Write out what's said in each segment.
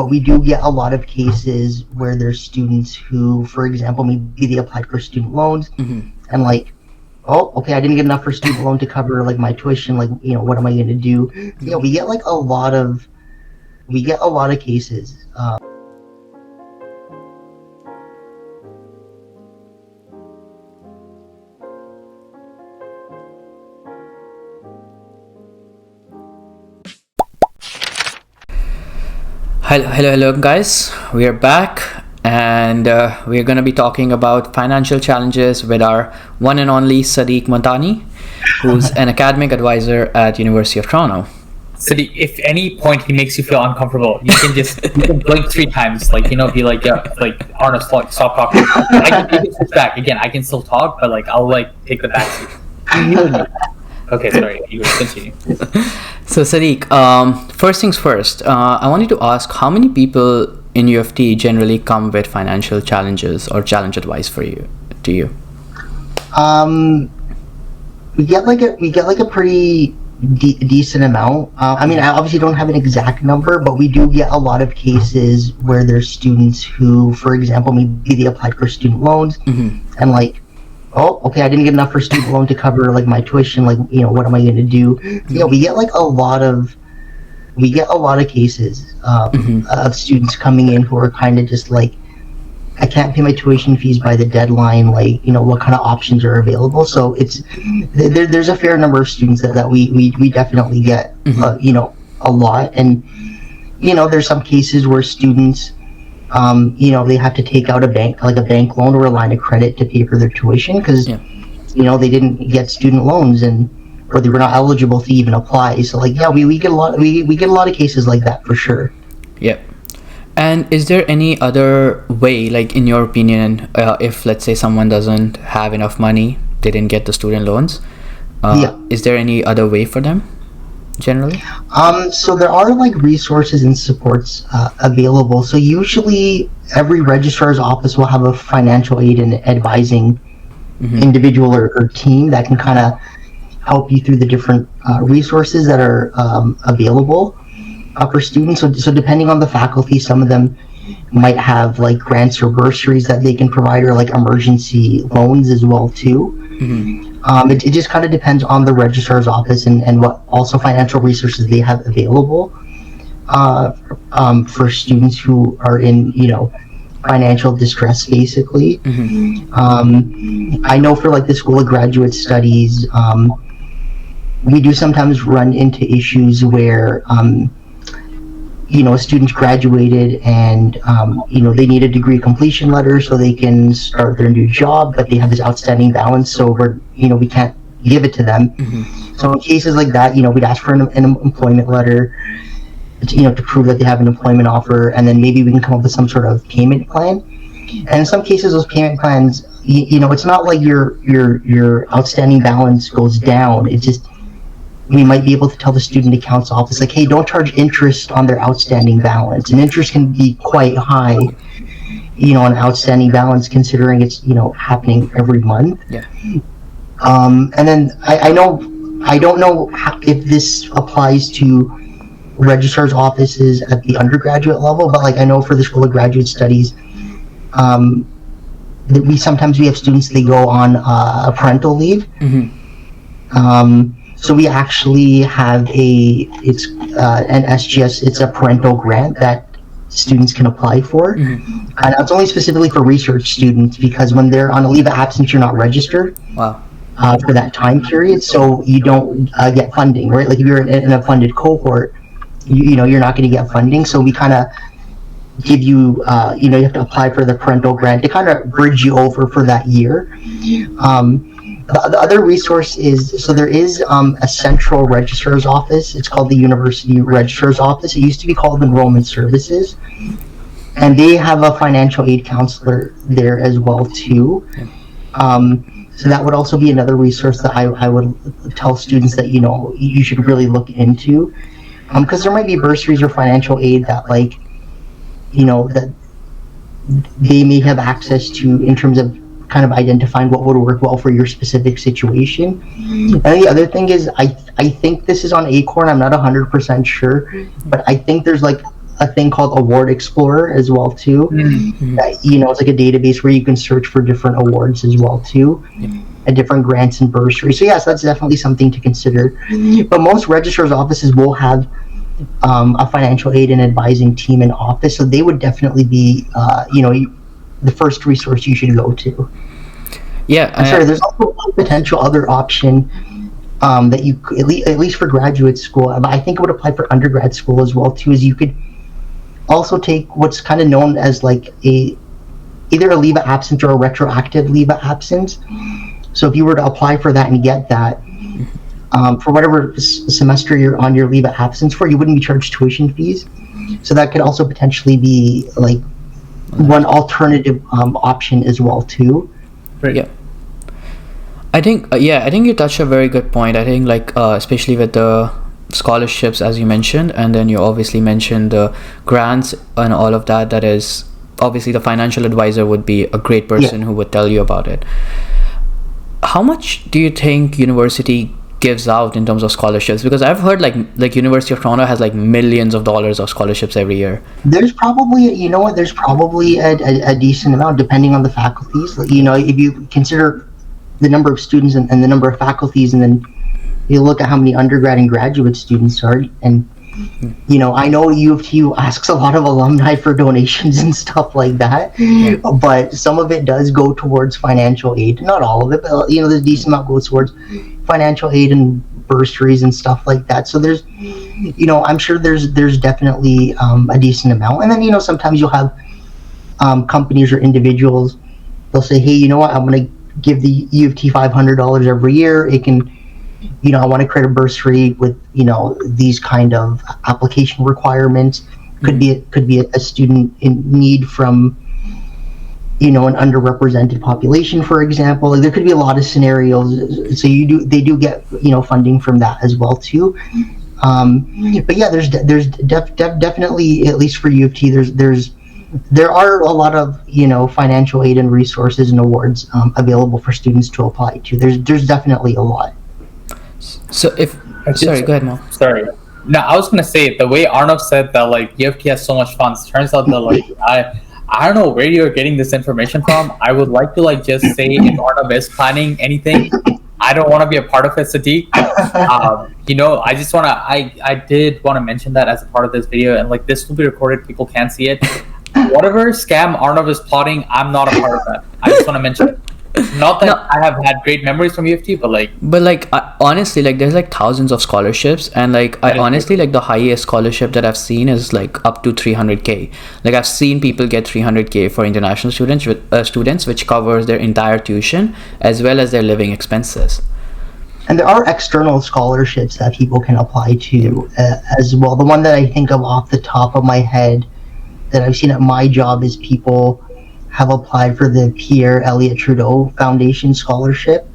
But we do get a lot of cases where there's students who, for example, maybe they applied for student loans and like, oh, okay, I didn't get enough for student loan to cover like my tuition. Like, what am I going to do? Yeah, we get like a lot of cases. Hello, guys. We are back, and we're going to be talking about financial challenges with our one and only Sadiq Montani, who's an academic advisor at University of Toronto. Sadiq, if any point he makes you feel uncomfortable, you can blink 3 times, be like, yeah, like Arnav, stop talking. I can switch back again. I can still talk, but I'll take the back seat. Okay, sorry. You continue. So Sadiq, first things first, I wanted to ask how many people in UofT generally come with financial challenges or challenge advice to you? We get a pretty decent amount. I obviously don't have an exact number, but we do get a lot of cases where there's students who, for example, maybe they applied for student loans and like, oh, okay, I didn't get enough for student loan to cover like my tuition. Like, what am I going to do? Yeah, we get a lot of cases of students coming in who are kind of just like, I can't pay my tuition fees by the deadline. Like, what kind of options are available? So there's a fair number of students that we definitely get, a lot. And, there's some cases where students, they have to take out a bank loan or a line of credit to pay for their tuition because, they didn't get student loans or they were not eligible to even apply. So we get a lot of cases like that for sure. Yeah. And is there any other way, like in your opinion, if let's say someone doesn't have enough money, they didn't get the student loans, is there any other way for them generally? So there are resources and supports available. So usually every registrar's office will have a financial aid and advising individual or team that can kind of help you through the different resources that are available for students. So depending on the faculty, some of them might have grants or bursaries that they can provide, or emergency loans as well too. It just kind of depends on the registrar's office and what also financial resources they have available for students who are in financial distress basically. I know for the School of Graduate Studies, we do sometimes run into issues where students graduated and they need a degree completion letter so they can start their new job, but they have this outstanding balance, so we can't give it to them. So in cases like that, we'd ask for an employment letter to prove that they have an employment offer, and then maybe we can come up with some sort of payment plan. And in some cases, those payment plans, it's not like your outstanding balance goes down. It's just we might be able to tell the student accounts office, hey, don't charge interest on their outstanding balance. And interest can be quite high, on outstanding balance, considering it's, happening every month. Yeah. And then I don't know if this applies to registrar's offices at the undergraduate level, but I know for the School of Graduate Studies, that we have students, they go on a parental leave. So we actually have it's an SGS, it's a parental grant that students can apply for. And it's only specifically for research students, because when they're on a leave of absence, you're not registered for that time period, so you don't get funding, right? If you're in a funded cohort, you're not going to get funding. So we kind of give you, you have to apply for the parental grant to kind of bridge you over for that year. The other resource is, so there is a central registrar's office. It's called the University Registrar's Office. It used to be called Enrollment Services. And they have a financial aid counselor there as well too. So that would also be another resource that I would tell students that, you should really look into. Because there might be bursaries or financial aid that that they may have access to in terms of kind of identifying what would work well for your specific situation. And the other thing is, I think this is on Acorn, I'm not 100% sure, but I think there's a thing called Award Explorer as well too. It's like a database where you can search for different awards as well too, and different grants and bursaries. So yes, that's definitely something to consider. But most registrar's offices will have a financial aid and advising team in office, so they would definitely be the first resource you should go to. Yeah, I'm sorry. There's also a potential other option that you at least for graduate school. I think it would apply for undergrad school as well too. Is you could also take what's kind of known as like either a leave of absence or a retroactive leave of absence. So if you were to apply for that and get that for whatever semester you're on your leave of absence for, you wouldn't be charged tuition fees. So that could also potentially be like one alternative option as well too. Right. Yeah. I think you touched a very good point. I think like especially with the scholarships as you mentioned, and then you obviously mentioned the grants and all of that. That is obviously the financial advisor would be a great person who would tell you about it. How much do you think university gives out in terms of scholarships? Because I've heard like University of Toronto has like millions of dollars of scholarships every year. There's probably a decent amount depending on the faculties. If you consider the number of students and the number of faculties, and then you look at how many undergrad and graduate students are, and I know U of T asks a lot of alumni for donations and stuff like that, but some of it does go towards financial aid. Not all of it, but there's a decent amount goes towards financial aid and bursaries and stuff like that. So there's, I'm sure there's definitely a decent amount. And then sometimes you'll have companies or individuals. They'll say, hey, you know what? I'm going to give the U of T $500 every year. It can. I want to create a bursary with these kind of application requirements. Could be a student in need from an underrepresented population, for example. Like, there could be a lot of scenarios. So they do get funding from that as well too. But yeah, there's definitely, at least for U of T, there are a lot of financial aid and resources and awards available for students to apply to. There's definitely a lot. So sorry, go ahead, Mo. Sorry. No, I was gonna say the way Arnav said that like UofT has so much funds. Turns out that like I don't know where you're getting this information from. I would like to just say if Arnav is planning anything, I don't want to be a part of it, Sadiq. I just I did want to mention that as a part of this video, and like this will be recorded, people can't see it. Whatever scam Arnav is plotting, I'm not a part of that. I just want to mention it. Not that I have had great memories from UofT, but honestly, there's thousands of scholarships, and I honestly the highest scholarship that I've seen is up to 300K. I've seen people get 300K for international students, which covers their entire tuition as well as their living expenses. And there are external scholarships that people can apply to as well. The one that I think of off the top of my head that I've seen at my job is people have applied for the Pierre Elliott Trudeau Foundation scholarship,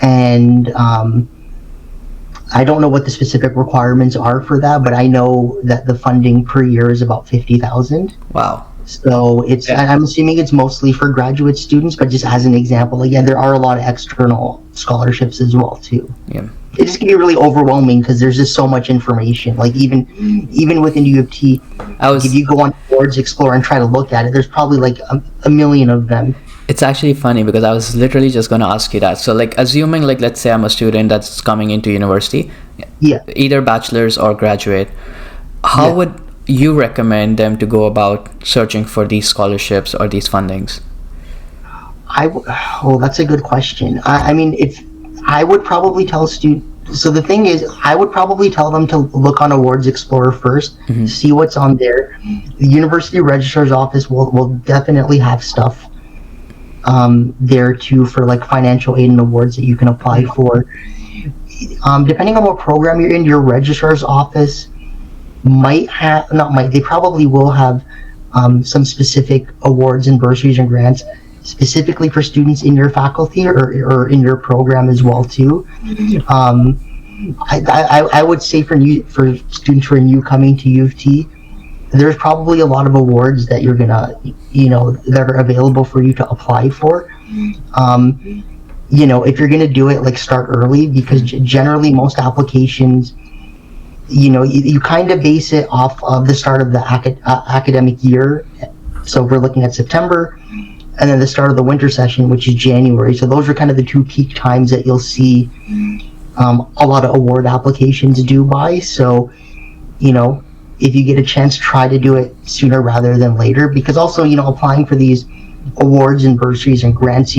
and I don't know what the specific requirements are for that, but I know that the funding per year is about $50,000. Wow. So I'm assuming it's mostly for graduate students, but just as an example, again, there are a lot of external scholarships as well too. Yeah. It just can be really overwhelming because there's just so much information. Even within U of T, if you go on Awards Explorer and try to look at it, there's probably a million of them. It's actually funny because I was literally just going to ask you that. So assuming let's say I'm a student that's coming into university, either bachelor's or graduate, how would you recommend them to go about searching for these scholarships or these fundings? That's a good question. I would probably tell students. So the thing is, I would probably tell them to look on Awards Explorer first, see what's on there. The University Registrar's Office will definitely have stuff there too for financial aid and awards that you can apply for. Depending on what program you're in, your Registrar's Office they probably will have some specific awards and bursaries and grants specifically for students in your faculty or in your program as well too. I would say for students who are new coming to U of T, there's probably a lot of awards that you're gonna that are available for you to apply for. If you're gonna do it, start early, because generally most applications, you kind of base it off of the start of the academic year. So we're looking at September, and then the start of the winter session, which is January. So those are kind of the two peak times that you'll see a lot of award applications due by. So, if you get a chance, try to do it sooner rather than later, because also, applying for these awards and bursaries and grants,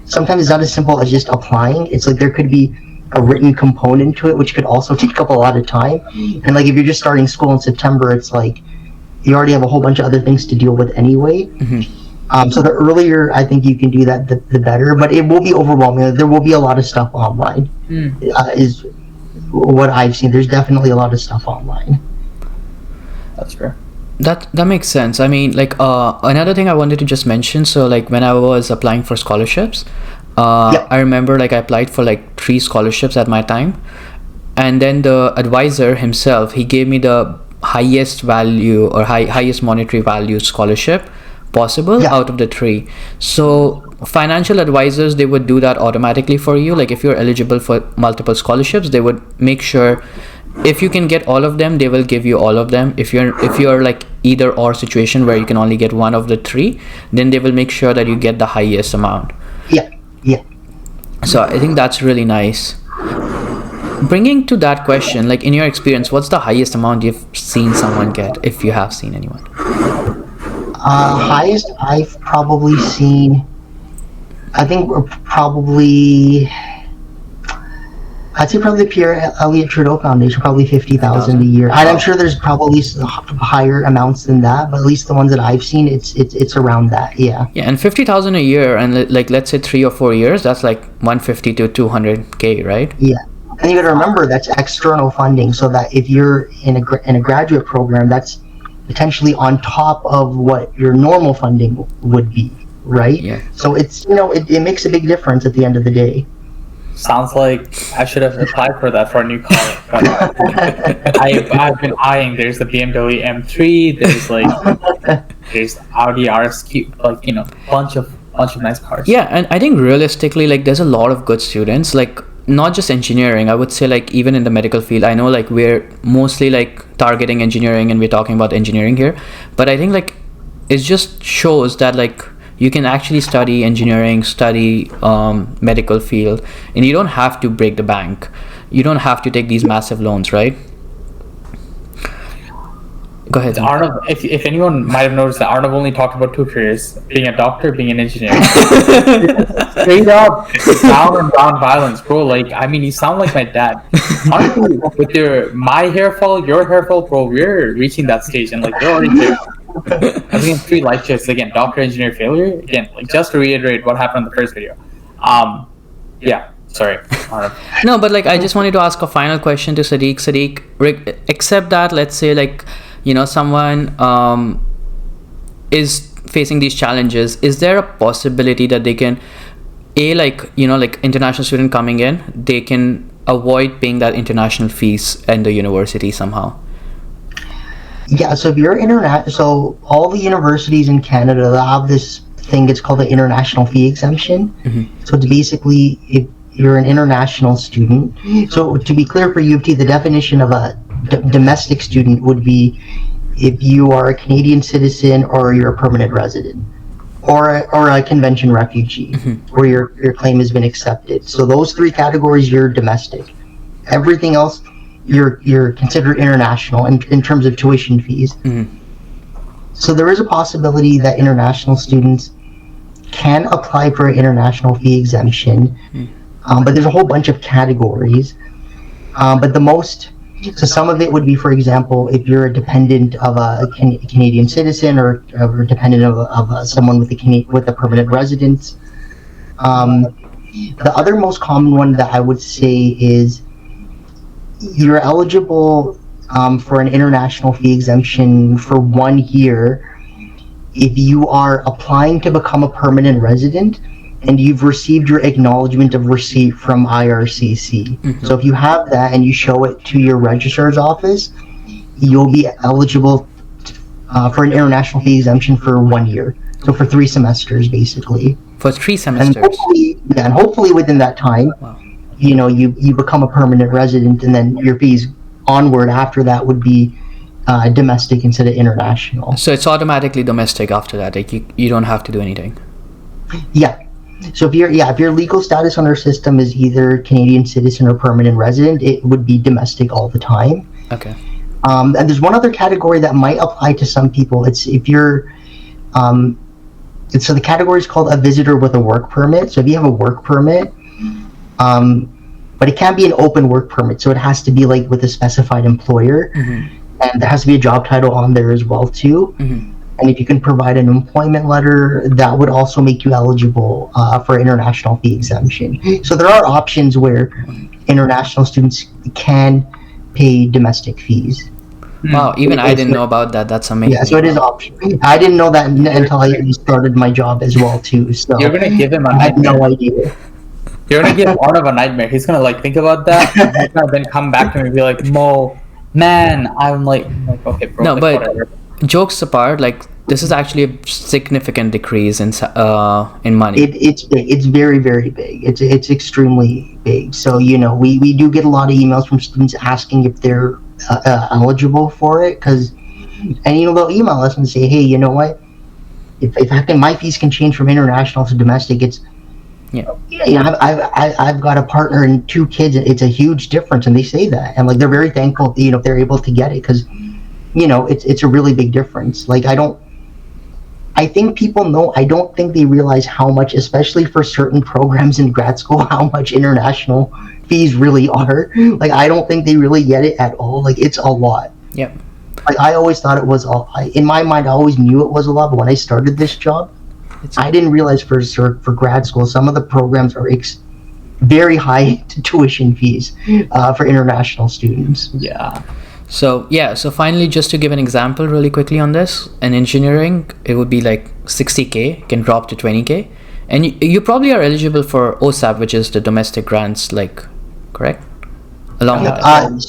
sometimes it's not as simple as just applying. It's like there could be a written component to it, which could also take up a lot of time. And like if you're just starting school in September, it's like you already have a whole bunch of other things to deal with anyway. So the earlier I think you can do that, the better. But it will be overwhelming. There will be a lot of stuff online. Is what I've seen. There's definitely a lot of stuff online. That's fair. That makes sense. I mean, like another thing I wanted to just mention. So like when I was applying for scholarships, I remember like I applied for like 3 scholarships at my time, and then the advisor himself, he gave me the highest value or highest monetary value scholarship possible out of the 3. So financial advisors, they would do that automatically for you. Like if you're eligible for multiple scholarships, they would make sure if you can get all of them, they will give you all of them. If you're like either or situation where you can only get one of the 3, then they will make sure that you get the highest amount. Yeah. So I think that's really nice. Bringing to that question, like in your experience, what's the highest amount you've seen someone get, if you have seen anyone? Highest I've probably seen, I think we're probably, I'd say probably the Pierre Elliott Trudeau Foundation, probably 50,000 a year. And I'm sure there's probably higher amounts than that, but at least the ones that I've seen, it's around that. Yeah, and 50,000 a year, and like let's say 3 or 4 years, that's like 150 to 200K, right? Yeah, and you got to remember that's external funding, so that if you're in a graduate program, that's potentially on top of what your normal funding would be, right? Yeah. So it's it makes a big difference at the end of the day. Sounds like I should have applied for that for a new college. But I've been eyeing. There's the BMW M3. There's Audi RSQ. Like bunch of nice cars. Yeah, and I think realistically, like there's a lot of good students. Like not just engineering. I would say like even in the medical field. I know like we're mostly like targeting engineering, and we're talking about engineering here. But I think like it just shows that like you can actually study engineering, study medical field, and you don't have to break the bank. You don't have to take these massive loans, right? Go ahead. Arnav, if anyone might have noticed that Arnav only talked about 2 careers, being a doctor, being an engineer. Straight up, down and down violence, bro. Like, I mean, you sound like my dad. Honestly, with my hair fall, your hair fall, bro, we're reaching that stage, and like, you're already there. I think 3 life shifts again. Doctor, engineer, failure. Again, like just to reiterate what happened in the first video. Yeah. Sorry. No, but like I just wanted to ask a final question to Sadiq. Sadiq, except that, let's say like someone is facing these challenges. Is there a possibility that they can, like international student coming in, they can avoid paying that international fees in the university somehow? Yeah, so if you're so all the universities in Canada, they have this thing, it's called the international fee exemption. So it's basically if you're an international student. So to be clear for UofT, the definition of a domestic student would be if you are a Canadian citizen or you're a permanent resident or a convention refugee where your claim has been accepted. So those 3 categories, you're domestic. Everything else, you're considered international in terms of tuition fees. So there is a possibility that international students can apply for an international fee exemption, but there's a whole bunch of categories. But so some of it would be, for example, if you're a dependent of a Canadian citizen or a dependent of someone with a permanent residence. The other most common one that I would say is you're eligible for an international fee exemption for 1 year if you are applying to become a permanent resident and you've received your acknowledgement of receipt from IRCC. So if you have that and you show it to your registrar's office, you'll be eligible for an international fee exemption for 1 year. So for 3 semesters, basically. For 3 semesters? And hopefully within that time, you become a permanent resident, and then your fees onward after that would be domestic instead of international. So it's automatically domestic after that. Like you don't have to do anything. Yeah. So if your legal status on our system is either Canadian citizen or permanent resident, it would be domestic all the time. Okay. And there's one other category that might apply to some people. It's if you're, so the category is called a visitor with a work permit. So if you have a work permit, but it can't be an open work permit. So it has to be like with a specified employer, and there has to be a job title on there as well too. And if you can provide an employment letter, that would also make you eligible for international fee exemption. So there are options where international students can pay domestic fees. Wow, even I didn't know about that. That's amazing. Yeah, so it is optional. I didn't know that until I started my job as well too. So You're gonna give him a I had nightmare. no idea. You're gonna give Arnav a nightmare. He's gonna like think about that, and he's gonna then come back to me and be like, "Mo, man, I'm like okay, bro." No, like, but whatever. jokes apart, like this is actually a significant decrease in money. It's big. It's very, very big. It's extremely big. So we do get a lot of emails from students asking if they're eligible for it, because they'll email us and say, hey, you know what, if my fees can change from international to domestic, it's I've got a partner and 2 kids, and it's a huge difference, and they say that, and like they're very thankful if they're able to get it, because it's a really big difference. Like I think people know. I don't think they realize how much, especially for certain programs in grad school, how much international fees really are. Like I don't think they really get it at all. Like it's a lot. Yep. Like I always thought it was in my mind, I always knew it was a lot, but when I started this job, I didn't realize for grad school some of the programs are very high tuition fees for international students. Yeah. So finally, just to give an example really quickly on this, in engineering, it would be like 60K can drop to 20K, and you probably are eligible for OSAP, which is the domestic grants, like, correct? Along with that.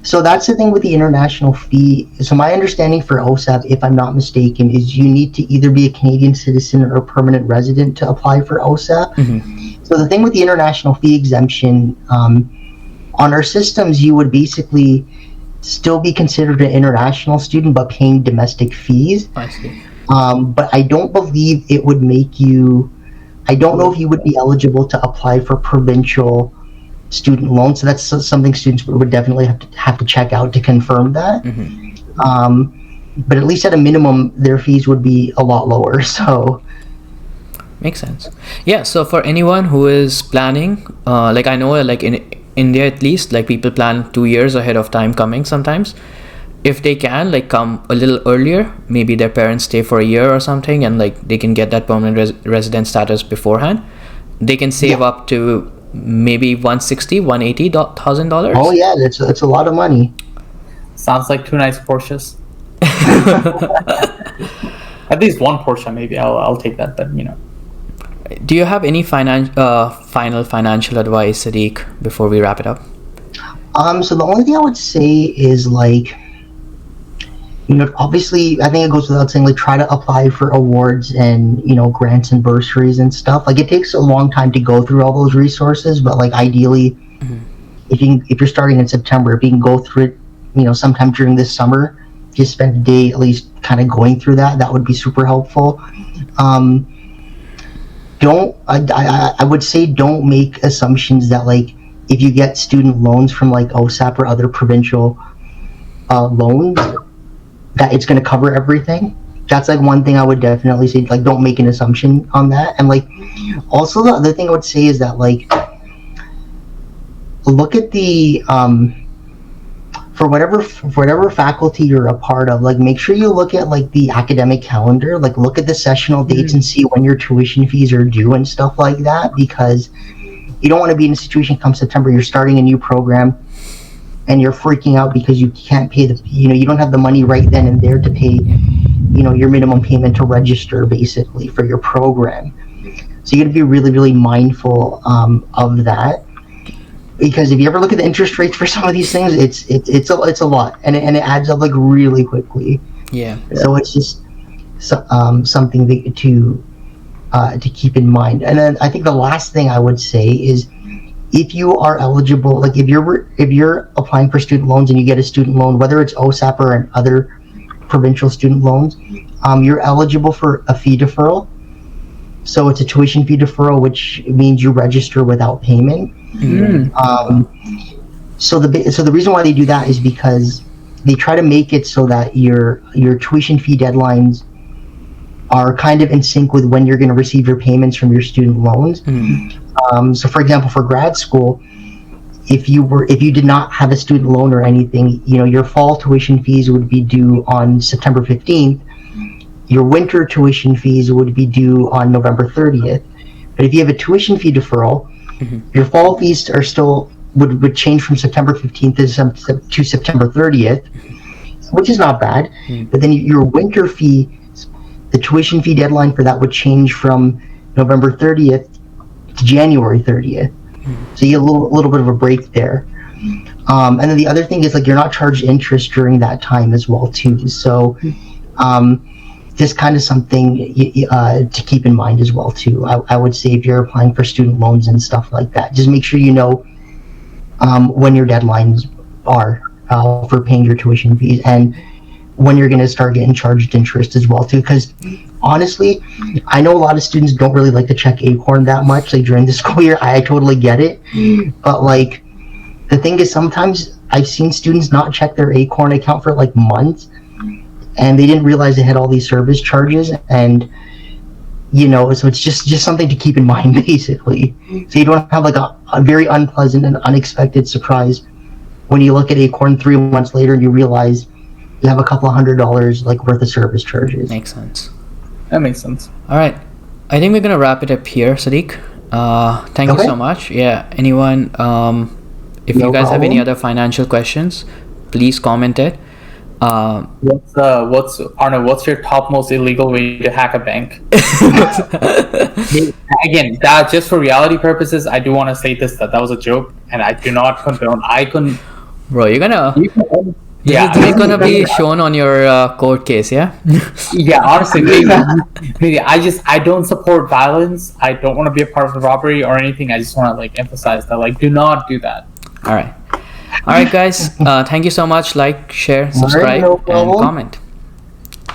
So that's the thing with the international fee. So my understanding for OSAP, if I'm not mistaken, is you need to either be a Canadian citizen or a permanent resident to apply for OSAP. So the thing with the international fee exemption, on our systems, you would basically still be considered an international student, but paying domestic fees. I see. But I don't believe it would make you. I don't know if you would be eligible to apply for provincial student loans. So that's something students would definitely have to check out to confirm that. But at least at a minimum, their fees would be a lot lower. So. Makes sense. Yeah. So for anyone who is planning, like I know, like in India at least, like people plan 2 years ahead of time coming sometimes. If they can like come a little earlier, maybe their parents stay for a year or something, and like they can get that permanent resident status beforehand, they can save up to maybe $180,000. Oh yeah, that's a lot of money. Sounds like 2 nice Porsches. At least 1 Porsche, maybe. I'll take that, but Do you have any final financial advice, Sadiq, before we wrap it up? So the only thing I would say is like, obviously, I think it goes without saying, like, try to apply for awards and, grants and bursaries and stuff. Like, it takes a long time to go through all those resources, but like, ideally, if you're starting in September, if you can go through it, sometime during this summer, just spend a day at least kind of going through that would be super helpful. I would say don't make assumptions that like if you get student loans from like OSAP or other provincial loans that it's going to cover everything. That's like one thing I would definitely say, like don't make an assumption on that. And like also the other thing I would say is that like look at the for whatever faculty you're a part of, like make sure you look at like the academic calendar, like look at the sessional dates and see when your tuition fees are due and stuff like that, because you don't want to be in a situation come September, you're starting a new program and you're freaking out because you can't pay you don't have the money right then and there to pay, your minimum payment to register basically for your program. So you got to be really, really mindful of that. Because if you ever look at the interest rates for some of these things, it's a lot, and it adds up like really quickly. Yeah. So it's just something to keep in mind. And then I think the last thing I would say is if you are eligible, like if you're applying for student loans and you get a student loan, whether it's OSAP or other provincial student loans, you're eligible for a fee deferral. So it's a tuition fee deferral, which means you register without payment. So the reason why they do that is because they try to make it so that your tuition fee deadlines are kind of in sync with when you're going to receive your payments from your student loans. So for example, for grad school, if you did not have a student loan or anything, your fall tuition fees would be due on September 15th. Your winter tuition fees would be due on November 30th. But if you have a tuition fee deferral, your fall fees are still would change from September 15th to September 30th, which is not bad. But then your winter fee, the tuition fee deadline for that would change from November 30th to January 30th. So you get a little bit of a break there. And then the other thing is, like, you're not charged interest during that time as well too. So just kind of something to keep in mind as well too. I would say if you're applying for student loans and stuff like that, just make sure you know when your deadlines are for paying your tuition fees and when you're going to start getting charged interest as well too. Because honestly, I know a lot of students don't really like to check Acorn that much, like during the school year. I totally get it, but like the thing is, sometimes I've seen students not check their Acorn account for like months, and they didn't realize they had all these service charges, and so it's just something to keep in mind, basically, so you don't have like a very unpleasant and unexpected surprise when you look at Acorn 3 months later and you realize you have a couple of $100 like worth of service charges. Makes sense. That makes sense. All right, I think we're gonna wrap it up here, Sadiq. Thank you so much. Yeah, anyone, if you guys have any other financial questions, please comment it. Arnav, what's your top most illegal way to hack a bank? Again, that just for reality purposes, I do want to say that was a joke, and I do not condone. Bro, you're gonna. Yeah, it's gonna be shown on your court case, yeah? Yeah, honestly, maybe. I don't support violence. I don't want to be a part of the robbery or anything. I just want to like emphasize that, like, do not do that. All right, guys. Thank you so much. Like, share, subscribe, and comment.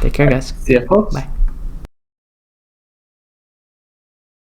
Take care, guys. See you, folks. Bye.